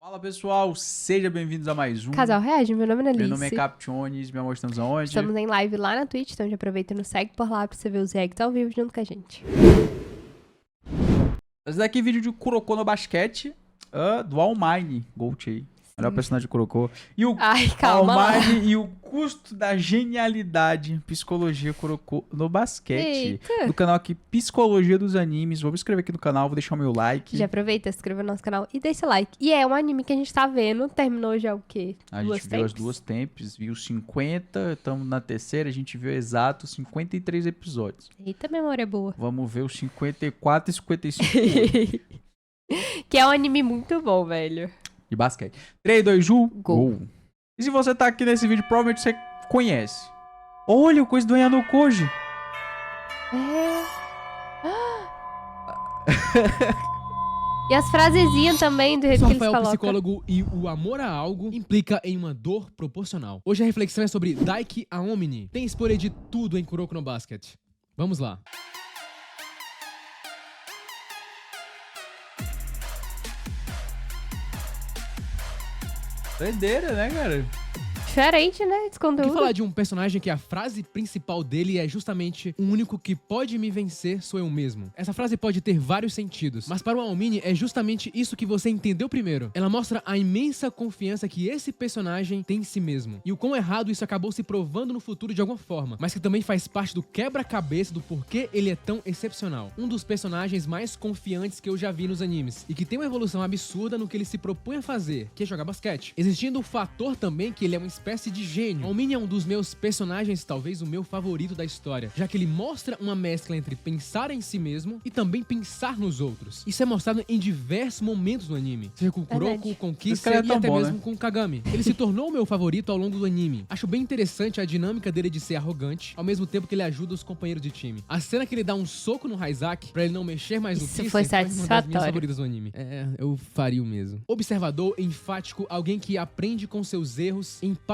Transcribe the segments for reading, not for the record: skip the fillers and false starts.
Fala pessoal, sejam bem-vindos a mais um Casal Reage, meu nome é Alice. Meu nome é Captiones, meu amor, estamos aonde? Estamos em live lá na Twitch, então já aproveita e nos segue por lá pra você ver os reacts ao vivo junto com a gente. Esse daqui é vídeo de Kuroko no basquete, do Almine, Gold aí. Melhor personagem de Kuroko. E o Ai, calma lá. Almine e o custo da genialidade, psicologia Kuroko no basquete. Eita. Do canal aqui, Psicologia dos Animes. Vou me inscrever aqui no canal, vou deixar o meu like. Já aproveita, se inscreva no nosso canal e deixa o like. E é um anime que a gente tá vendo, terminou já o quê? A gente viu as duas tempos, viu 50, estamos na terceira, a gente viu exato 53 episódios. Eita, memória boa. Vamos ver os 54 e 55 Que é um anime muito bom, velho. de basquete. 3, 2, 1, Gol. gol. E se você tá aqui nesse vídeo, provavelmente você conhece. Olha o coisa do Yano Koji. É. E as frasezinhas também, do jeito que eles Rafael, colocam. psicólogo, e o amor a algo implica em uma dor proporcional. Hoje a reflexão é sobre Daiki Aomini. Tem spoiler de tudo em Kuroko no Basket. Vamos lá. Doideira, né, cara? Diferente, né? Esse O que conteúdo. falar de um personagem que a frase principal dele é justamente o único que pode me vencer sou eu mesmo. Essa frase pode ter vários sentidos, mas para o Aomini é justamente isso que você entendeu primeiro. Ela mostra a imensa confiança que esse personagem tem em si mesmo, e o quão errado isso acabou se provando no futuro de alguma forma, mas que também faz parte do quebra-cabeça do porquê ele é tão excepcional. Um dos personagens mais confiantes que eu já vi nos animes, e que tem uma evolução absurda no que ele se propõe a fazer, que é jogar basquete. Existindo o fator também que ele é uma espécie de gênio. Aomini é um dos meus personagens, talvez o meu favorito da história, já que ele mostra uma mescla entre pensar em si mesmo e também pensar nos outros. Isso é mostrado em diversos momentos no anime, seja com Kuroko, Verdade. com Esse cara Kissa é e tão até bom, mesmo né? com Kagami. Ele se tornou o meu favorito ao longo do anime. Acho bem interessante a dinâmica dele de ser arrogante, ao mesmo tempo que ele ajuda os companheiros de time. A cena que ele dá um soco no Raizaki pra ele não mexer mais no Isso Kissa foi uma das minhas satisfatório. favoritas do anime. Eu faria o mesmo. Observador, enfático, alguém que aprende com seus erros, empático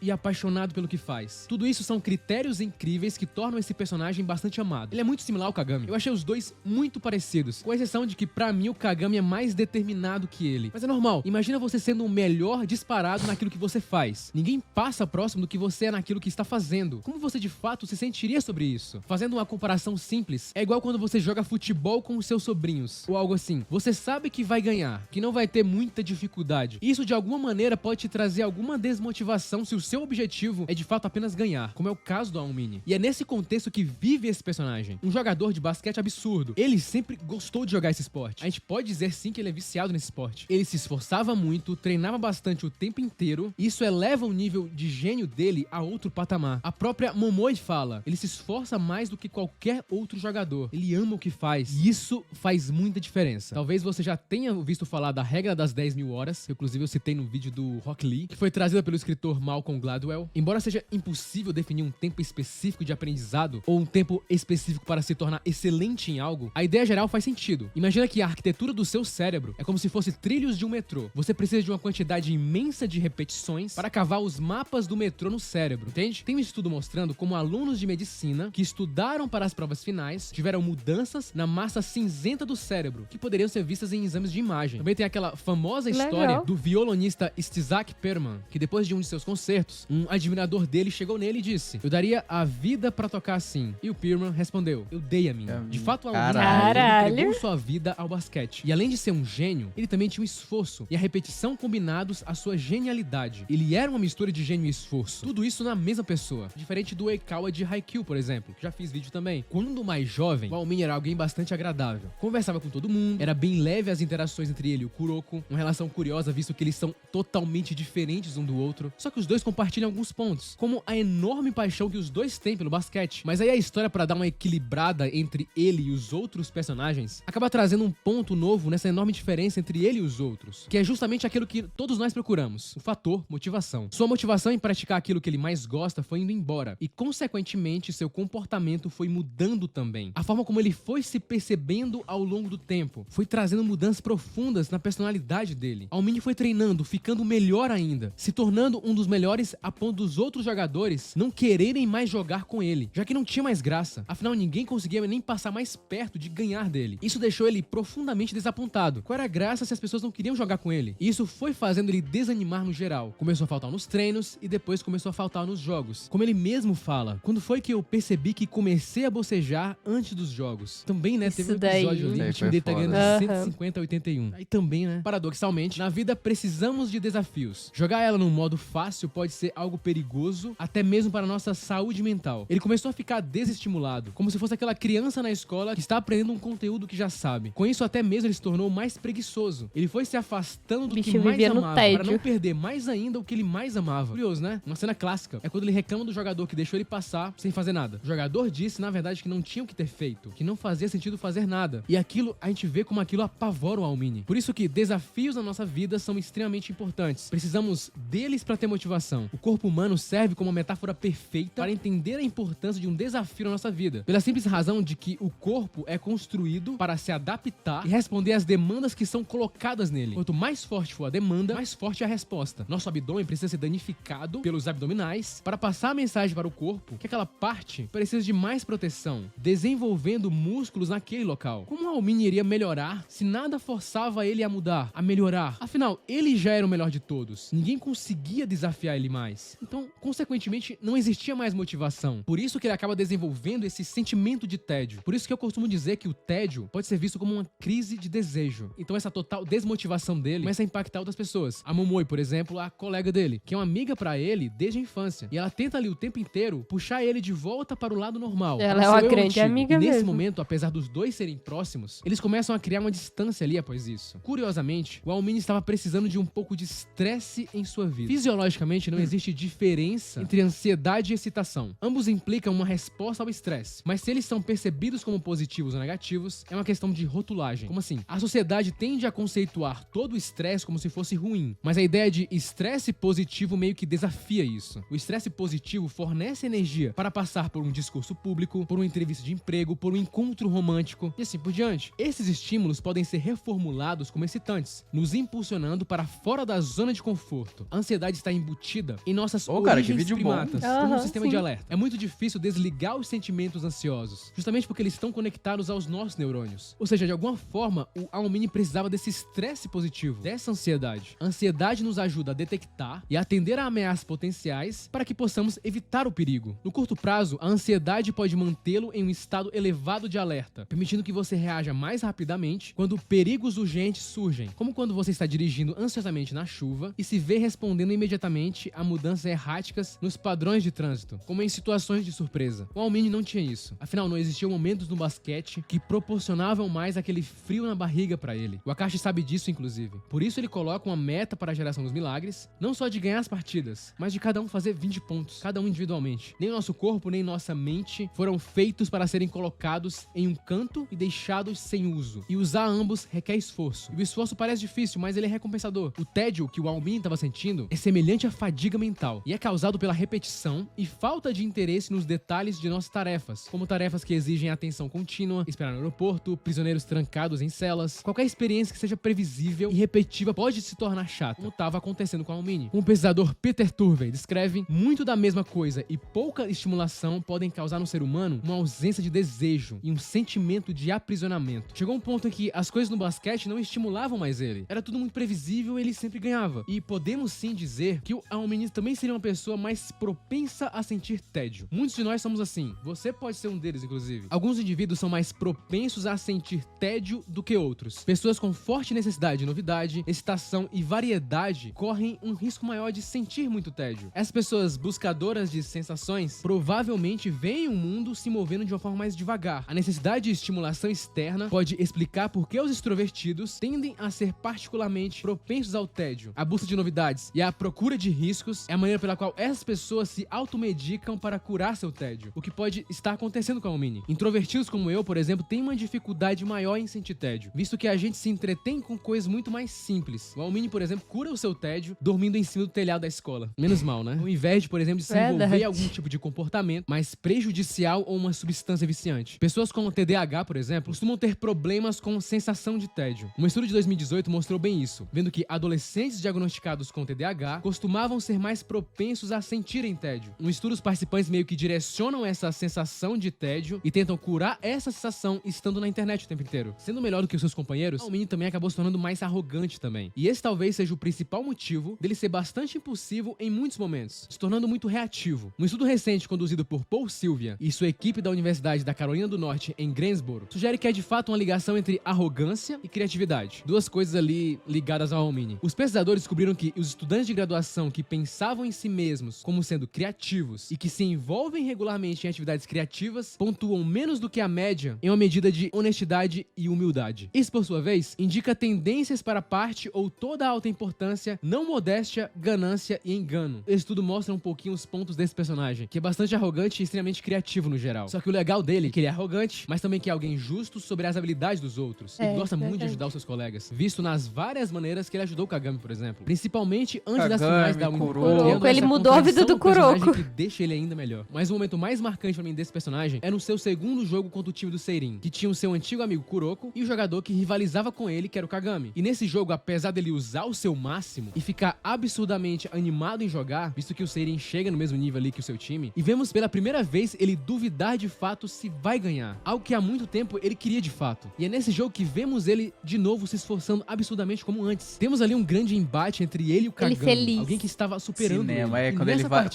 e apaixonado pelo que faz. Tudo isso são critérios incríveis que tornam esse personagem bastante amado. Ele é muito similar ao Kagami. Eu achei os dois muito parecidos, com exceção de que pra mim o Kagami é mais determinado que ele. Mas é normal. Imagina você sendo o melhor disparado naquilo que você faz. Ninguém passa próximo do que você é naquilo que está fazendo. Como você de fato se sentiria sobre isso? Fazendo uma comparação simples, é igual quando você joga futebol com os seus sobrinhos, ou algo assim. Você sabe que vai ganhar, que não vai ter muita dificuldade. Isso de alguma maneira pode te trazer alguma desmotivação se o seu objetivo é de fato apenas ganhar, como é o caso do Aomini. E é nesse contexto que vive esse personagem. Um jogador de basquete absurdo. Ele sempre gostou de jogar esse esporte. A gente pode dizer sim que ele é viciado nesse esporte. Ele se esforçava muito, treinava bastante o tempo inteiro, e isso eleva o nível de gênio dele a outro patamar. A própria Momoi fala, ele se esforça mais do que qualquer outro jogador. Ele ama o que faz, e isso faz muita diferença. Talvez você já tenha visto falar da regra das 10.000 horas, que inclusive eu citei no vídeo do Rock Lee, que foi trazida pelo escritor Malcolm Gladwell. Embora seja impossível definir um tempo específico de aprendizado ou um tempo específico para se tornar excelente em algo, a ideia geral faz sentido. Imagina que a arquitetura do seu cérebro é como se fosse trilhos de um metrô. Você precisa de uma quantidade imensa de repetições para cavar os mapas do metrô no cérebro, entende? Tem um estudo mostrando como alunos de medicina que estudaram para as provas finais tiveram mudanças na massa cinzenta do cérebro, que poderiam ser vistas em exames de imagem. Também tem aquela famosa história Legal. do violonista Stizak Perman, que depois de um de seus concertos, um admirador dele chegou nele e disse: "Eu daria a vida pra tocar assim." E o Perman respondeu: "Eu dei a minha." De fato, a Caralho. entregou sua vida ao basquete. E além de ser um gênio, ele também tinha um esforço e a repetição combinados à sua genialidade. Ele era uma mistura de gênio e esforço. Tudo isso na mesma pessoa. Diferente do Eikawa de Haikyuu, por exemplo, que já fiz vídeo também. Quando mais jovem, o Aomini era alguém bastante agradável. Conversava com todo mundo, era bem leve as interações entre ele e o Kuroko, uma relação curiosa visto que eles são totalmente diferentes um do outro. Só que os dois compartilham alguns pontos, como a enorme paixão que os dois têm pelo basquete. Mas aí a história, pra dar uma equilibrada entre ele e os outros personagens, acaba trazendo um ponto novo nessa enorme diferença entre ele e os outros, que é justamente aquilo que todos nós procuramos, o fator motivação. Sua motivação em praticar aquilo que ele mais gosta foi indo embora, e consequentemente seu comportamento foi mudando também. A forma como ele foi se percebendo ao longo do tempo foi trazendo mudanças profundas na personalidade dele. Aomini foi treinando, ficando melhor ainda, se tornando um dos dos melhores a ponto dos outros jogadores não quererem mais jogar com ele, já que não tinha mais graça. Afinal, ninguém conseguia nem passar mais perto de ganhar dele. Isso deixou ele profundamente desapontado. Qual era a graça se as pessoas não queriam jogar com ele? E isso foi fazendo ele desanimar no geral. Começou a faltar nos treinos e depois começou a faltar nos jogos. Como ele mesmo fala, quando foi que eu percebi que comecei a bocejar antes dos jogos? Também, né, teve um episódio ali, o time dele tá ganhando de 150 a 81. Aí também, né, paradoxalmente, na vida precisamos de desafios. Jogar ela num modo fácil pode ser algo perigoso, até mesmo para a nossa saúde mental. Ele começou a ficar desestimulado, como se fosse aquela criança na escola que está aprendendo um conteúdo que já sabe. Com isso, até mesmo ele se tornou mais preguiçoso. Ele foi se afastando do que mais amava, para não perder mais ainda o que ele mais amava. Curioso, né? Uma cena clássica. É quando ele reclama do jogador que deixou ele passar sem fazer nada. O jogador disse, na verdade, que não tinha o que ter feito, que não fazia sentido fazer nada. E aquilo, a gente vê como aquilo apavora o Almini. Por isso que desafios na nossa vida são extremamente importantes. Precisamos deles para ter motivação. O corpo humano serve como uma metáfora perfeita para entender a importância de um desafio na nossa vida. Pela simples razão de que o corpo é construído para se adaptar e responder às demandas que são colocadas nele. Quanto mais forte for a demanda, mais forte é a resposta. Nosso abdômen precisa ser danificado pelos abdominais para passar a mensagem para o corpo que aquela parte precisa de mais proteção, desenvolvendo músculos naquele local. Como o Almini iria melhorar se nada forçava ele a mudar, a melhorar? Afinal, ele já era o melhor de todos. Ninguém conseguia desafiar ele mais. Então, consequentemente, não existia mais motivação. Por isso que ele acaba desenvolvendo esse sentimento de tédio. Por isso que eu costumo dizer que o tédio pode ser visto como uma crise de desejo. Então essa total desmotivação dele começa a impactar outras pessoas. A Momoi, por exemplo, a colega dele, que é uma amiga pra ele desde a infância. E ela tenta ali o tempo inteiro puxar ele de volta para o lado normal. Ela é uma grande amiga mesmo. Nesse momento, apesar dos dois serem próximos, eles começam a criar uma distância ali após isso. Curiosamente, o Almini estava precisando de um pouco de estresse em sua vida. Fisiologicamente, não existe diferença entre ansiedade e excitação. Ambos implicam uma resposta ao estresse. Mas se eles são percebidos como positivos ou negativos, é uma questão de rotulagem. Como assim? A sociedade tende a conceituar todo o estresse como se fosse ruim, mas a ideia de estresse positivo meio que desafia isso. O estresse positivo fornece energia para passar por um discurso público, por uma entrevista de emprego, por um encontro romântico e assim por diante. Esses estímulos podem ser reformulados como excitantes, nos impulsionando para fora da zona de conforto. A ansiedade está embutida em nossas origens primatas, como um sistema de alerta. É muito difícil desligar os sentimentos ansiosos, justamente porque eles estão conectados aos nossos neurônios. Ou seja, de alguma forma, o Almini precisava desse estresse positivo, dessa ansiedade. A ansiedade nos ajuda a detectar e atender a ameaças potenciais para que possamos evitar o perigo. No curto prazo, a ansiedade pode mantê-lo em um estado elevado de alerta, permitindo que você reaja mais rapidamente quando perigos urgentes surgem, como quando você está dirigindo ansiosamente na chuva e se vê respondendo imediatamente a mudanças erráticas nos padrões de trânsito, como em situações de surpresa. O Almini não tinha isso. Afinal, não existiam momentos no basquete que proporcionavam mais aquele frio na barriga pra ele. O Akashi sabe disso, inclusive. Por isso ele coloca uma meta para a geração dos milagres, não só de ganhar as partidas, mas de cada um fazer 20 pontos, cada um individualmente. Nem o nosso corpo, nem nossa mente foram feitos para serem colocados em um canto e deixados sem uso. E usar ambos requer esforço. E o esforço parece difícil, mas ele é recompensador. O tédio que o Almini estava sentindo é semelhante à fadiga mental e é causado pela repetição e falta de interesse nos detalhes de nossas tarefas, como tarefas que exigem atenção contínua, esperar no aeroporto, prisioneiros trancados em celas. Qualquer experiência que seja previsível e repetitiva pode se tornar chata, como estava acontecendo com a Almini. O pesquisador Peter Turvey descreve: muito da mesma coisa e pouca estimulação podem causar no ser humano uma ausência de desejo e um sentimento de aprisionamento. Chegou um ponto em que as coisas no basquete não estimulavam mais ele. Era tudo muito previsível e ele sempre ganhava. E podemos sim dizer que o Almini também seria uma pessoa mais propensa a sentir tédio. Muitos de nós somos assim. Você pode ser um deles, inclusive. Alguns indivíduos são mais propensos a sentir tédio do que outros. Pessoas com forte necessidade de novidade, excitação e variedade correm um risco maior de sentir muito tédio. Essas pessoas buscadoras de sensações provavelmente veem o mundo se movendo de uma forma mais devagar. A necessidade de estimulação externa pode explicar por que os extrovertidos tendem a ser particularmente propensos ao tédio. A busca de novidades e a procura de riscos é a maneira pela qual essas pessoas se automedicam para curar seu tédio, o que pode estar acontecendo com a Almini. Introvertidos como eu, por exemplo, têm uma dificuldade maior em sentir tédio, visto que a gente se entretém com coisas muito mais simples. O Almini, por exemplo, cura o seu tédio dormindo em cima do telhado da escola. Menos mal, né? Ao invés de, por exemplo, de se envolver em algum tipo de comportamento mais prejudicial ou uma substância viciante. Pessoas com TDAH, por exemplo, costumam ter problemas com sensação de tédio. Um estudo de 2018 mostrou bem isso, vendo que adolescentes diagnosticados com TDAH costumavam costumavam ser mais propensos a sentirem tédio. No estudo, os participantes meio que direcionam essa sensação de tédio e tentam curar essa sensação estando na internet o tempo inteiro. Sendo melhor do que os seus companheiros, Almini também acabou se tornando mais arrogante também. E esse talvez seja o principal motivo dele ser bastante impulsivo em muitos momentos, se tornando muito reativo. Um estudo recente conduzido por Paul Sylvia e sua equipe da Universidade da Carolina do Norte em Greensboro sugere que é de fato uma ligação entre arrogância e criatividade. Duas coisas ali ligadas ao Almini. Os pesquisadores descobriram que os estudantes de graduação que pensavam em si mesmos como sendo criativos e que se envolvem regularmente em atividades criativas pontuam menos do que a média em uma medida de honestidade e humildade. Isso, por sua vez, indica tendências para parte ou toda a alta importância, não modéstia, ganância e engano. Esse estudo mostra um pouquinho os pontos desse personagem, que é bastante arrogante e extremamente criativo no geral. Só que o legal dele é que ele é arrogante, mas também que é alguém justo sobre as habilidades dos outros. E gosta muito de ajudar os seus colegas, visto nas várias maneiras que ele ajudou o Kagami, por exemplo. Principalmente antes das finais da Kuroko. Ele mudou a vida do Kuroko. Que deixa ele ainda melhor. Mas o momento mais marcante pra mim desse personagem é no seu segundo jogo contra o time do Seirin, que tinha o seu antigo amigo Kuroko e o jogador que rivalizava com ele, que era o Kagami. E nesse jogo, apesar dele usar o seu máximo e ficar absurdamente animado em jogar, visto que o Seirin chega no mesmo nível ali que o seu time, e vemos pela primeira vez ele duvidar de fato se vai ganhar. Algo que há muito tempo ele queria de fato. E é nesse jogo que vemos ele de novo se esforçando absurdamente como antes. Temos ali um grande embate entre ele e o Kagami. Ele feliz. Alguém que estava superando Cinema, ele. quando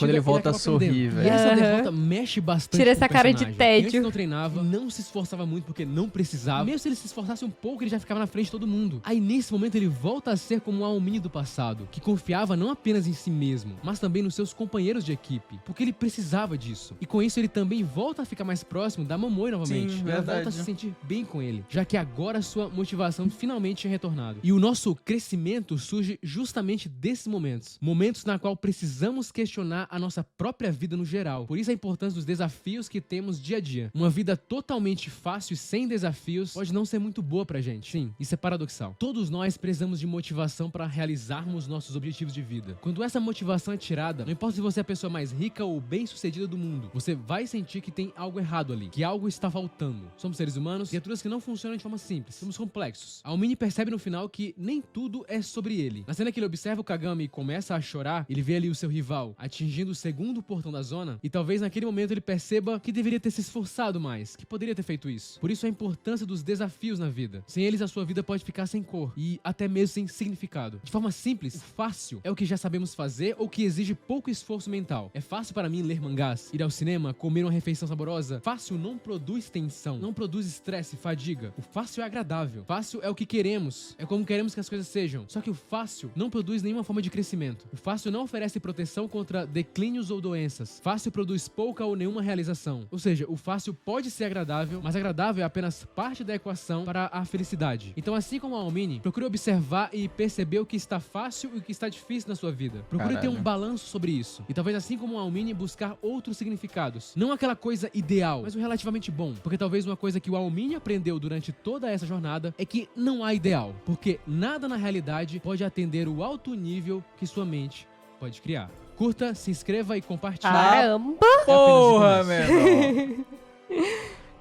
ele volta a sorrir, velho. E essa derrota mexe bastante. Tira com o essa cara de personagem. tédio. Antes não treinava, não se esforçava muito porque não precisava. Mesmo se ele se esforçasse um pouco, ele já ficava na frente de todo mundo. Aí nesse momento ele volta a ser como o Almini do passado, que confiava não apenas em si mesmo, mas também nos seus companheiros de equipe, porque ele precisava disso. E com isso ele também volta a ficar mais próximo da Momoi novamente. Sim, e ela verdade. volta a se sentir bem com ele, já que agora sua motivação finalmente tinha retornado. E o nosso crescimento surge justamente desses momentos. Momentos na qual precisamos questionar a nossa própria vida no geral. Por isso a importância dos desafios que temos dia a dia. Uma vida totalmente fácil e sem desafios pode não ser muito boa pra gente. Sim, isso é paradoxal. Todos nós precisamos de motivação para realizarmos nossos objetivos de vida. Quando essa motivação é tirada, não importa se você é a pessoa mais rica ou bem-sucedida do mundo, você vai sentir que tem algo errado ali, que algo está faltando. Somos seres humanos, criaturas que não funcionam de forma simples. Somos complexos. Almini percebe no final que nem tudo é sobre ele. Na cena que ele observa o Kagami e começa a chorar, ele vê ali o seu rival atingindo o segundo portão da zona e talvez naquele momento ele perceba que deveria ter se esforçado mais, que poderia ter feito isso. Por isso a importância dos desafios na vida. Sem eles a sua vida pode ficar sem cor e até mesmo sem significado. De forma simples, o fácil é o que já sabemos fazer ou que exige pouco esforço mental. É fácil para mim ler mangás, ir ao cinema, comer uma refeição saborosa. Fácil não produz tensão, não produz estresse, fadiga. O fácil é agradável. Fácil é o que queremos, é como queremos que as coisas sejam. Só que o fácil não produz nenhuma forma de crescimento. O fácil não oferece proteção contra declínios ou doenças. Fácil produz pouca ou nenhuma realização. Ou seja, o fácil pode ser agradável, mas agradável é apenas parte da equação para a felicidade. Então, assim como a Almini, procure observar e perceber o que está fácil e o que está difícil na sua vida. Procure ter um balanço sobre isso. E talvez, assim como a Almini, buscar outros significados. Não aquela coisa ideal, mas o relativamente bom. Porque talvez uma coisa que o Almini aprendeu durante toda essa jornada é que não há ideal. Porque nada na realidade pode atender o alto nível que sua mente pode criar. Curta, se inscreva e compartilhe. Caramba! Porra, menor.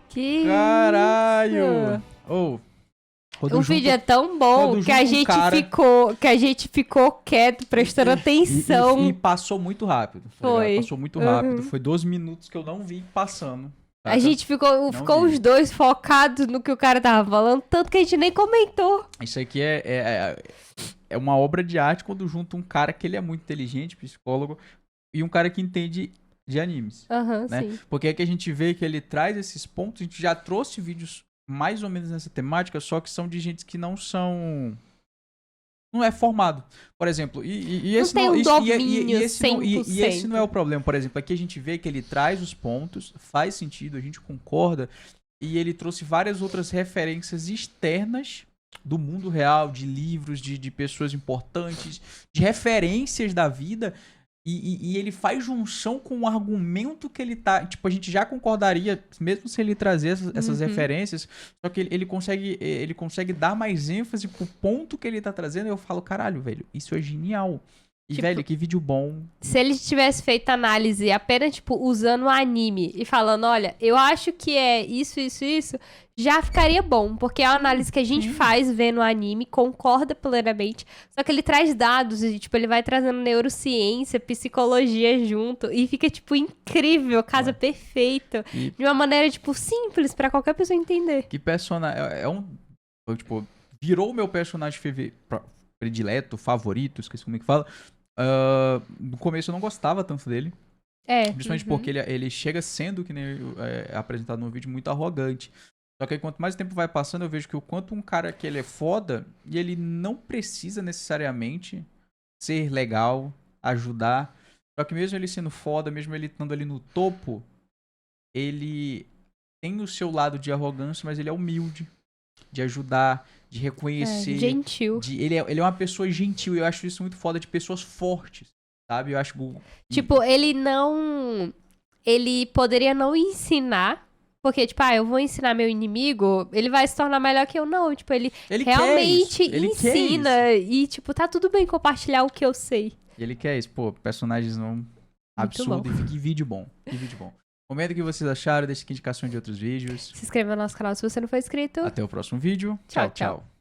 Que Caralho! isso? Ou O vídeo é tão bom quando que a junta um gente cara- ficou quieto, prestando atenção. E passou muito rápido. tá Foi. ligado? Passou muito rápido. Foi 12 minutos que eu não vi passando. A gente ficou vi. os dois focados no que o cara tava falando, tanto que a gente nem comentou. Isso aqui é uma obra de arte quando junta um cara que ele é muito inteligente, psicólogo, e um cara que entende de animes. Aham, Né? sim. Porque é que a gente vê que ele traz esses pontos. A gente já trouxe vídeos mais ou menos nessa temática, só que são de gente que não são. Não é formado. Por exemplo, e esse tem um domínio e esse não é 100%. o problema. Por exemplo, aqui a gente vê que ele traz os pontos, faz sentido, a gente concorda, e ele trouxe várias outras referências externas do mundo real, de livros, de pessoas importantes, de referências da vida. E ele faz junção com o argumento que ele tá. Tipo, a gente já concordaria, mesmo se ele trazer essas referências, só que ele consegue dar mais ênfase pro ponto que ele tá trazendo. E eu falo, caralho, velho, isso é genial. E, Tipo, velho, que vídeo bom. se ele tivesse feito análise apenas, tipo, usando o anime e falando, olha, eu acho que é isso, já ficaria bom. Porque é a análise que a gente faz vendo o anime, concorda plenamente. Só que ele traz dados e, tipo, ele vai trazendo neurociência, psicologia junto. E fica, tipo, incrível, casa perfeito. E- De uma maneira, tipo, simples pra qualquer pessoa entender. Que personagem. Tipo, virou o meu personagem predileto, favorito, esqueci como é que fala. No começo eu não gostava tanto dele. Principalmente porque ele chega sendo, que nem apresentado no vídeo, muito arrogante. Só que aí, quanto mais o tempo vai passando, eu vejo que o quanto um cara que ele é foda, e ele não precisa necessariamente ser legal, ajudar. Só que mesmo ele sendo foda, mesmo ele estando ali no topo, ele tem o seu lado de arrogância, mas ele é humilde, de ajudar, de reconhecer. Gentil. Ele é uma pessoa gentil, e eu acho isso muito foda, de pessoas fortes, sabe? Eu acho. Tipo, ele não... Ele poderia não ensinar, porque, tipo, eu vou ensinar meu inimigo, ele vai se tornar melhor que eu. Não, tipo, ele realmente ele quer ensina. E, tipo, tá tudo bem compartilhar o que eu sei. E ele quer isso. Pô, personagens não absurdo. bom. E que vídeo bom. Que vídeo bom. Comenta o que vocês acharam, deixe aqui indicação de outros vídeos. Se inscreva no nosso canal se você não for inscrito. Até o próximo vídeo. Tchau, Tchau, tchau.